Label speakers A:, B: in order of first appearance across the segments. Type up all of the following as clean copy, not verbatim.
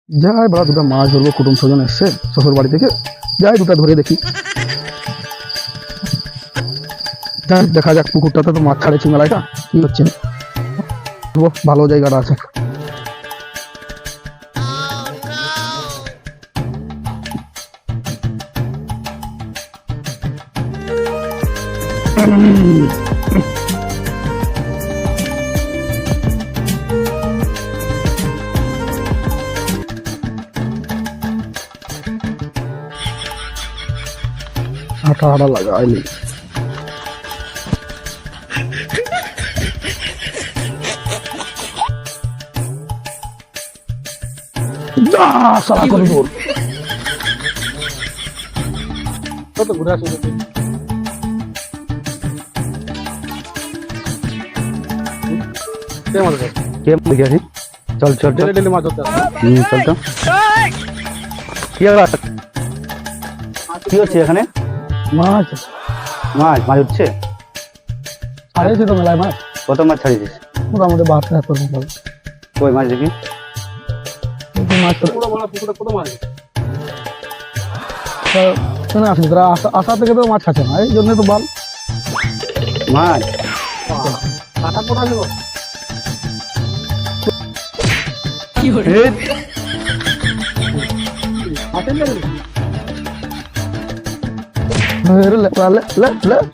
A: যাই বাবা, দুটো মাছ ধরবো, কুটুম স্বজন এসছে শ্বশুর বাড়ি থেকে, যাই দুটো ধরে দেখি। যাই দেখা যাক, পুকুরটাতে তো মাছ ছাড়েছি মেলাটা, কি হচ্ছে। ভালো জায়গাটা আছে। আটা আটা লাগাইলি সারা করে দৌড় কত ঘুরে আসে চল চল ডেলি মাছ ধরতে চল তো।
B: কি হচ্ছে এখানে?
A: মাছ
B: মাছ মাছ উঠছে?
A: ছাড়িয়েছি তো মেলায় মাছ,
B: কত মাছ ছাড়িয়েছিস?
A: মোটামুটি 72 মতো।
B: কই মাছ দেখি।
A: মাছ শুনে আসলি তোরা, আশা থেকে তো মাছ খাচ্ছে না, এই জন্য তো বল
B: মাছ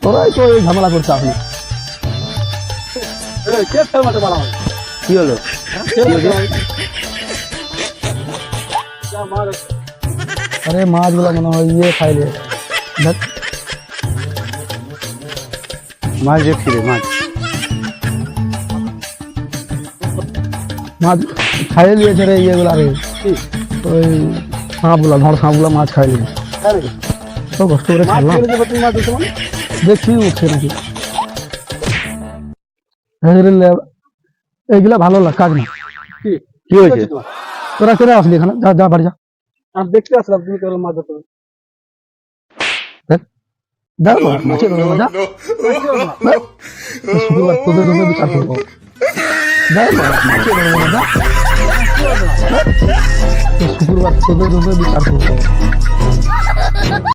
A: তোরাই তো এই ঝামেলা করছে আপনি।
B: কি হলো?
A: আরে মাছগুলো মনে হয় ইয়ে খাইলে, দেখ
B: মাছ দেখছি রে মাছ।
A: মাছ খাইয়ে দিয়েছে রে ইয়েগুলা রে, ওই সাঁপগুলা, ধর সাঁপগুলা মাছ খাই নিয়ে তো কষ্ট করে ছাড়লাম, দেখছি উঠছে নাকি। এইগুলা ভালো লাগ কাজ না।
B: কি হয়েছে?
A: তোরা কেন আসলি এখানে? যা যা বাড়ি যা,
C: দেখতে আসলাম তুমি কেবল মাছ ধরতে।
A: যা মাছের যা, শুক্রবার তোদের জন্য বিচার করবো। যা মাছের যা, শুক্রবার তোদের জন্য বিচার করবো।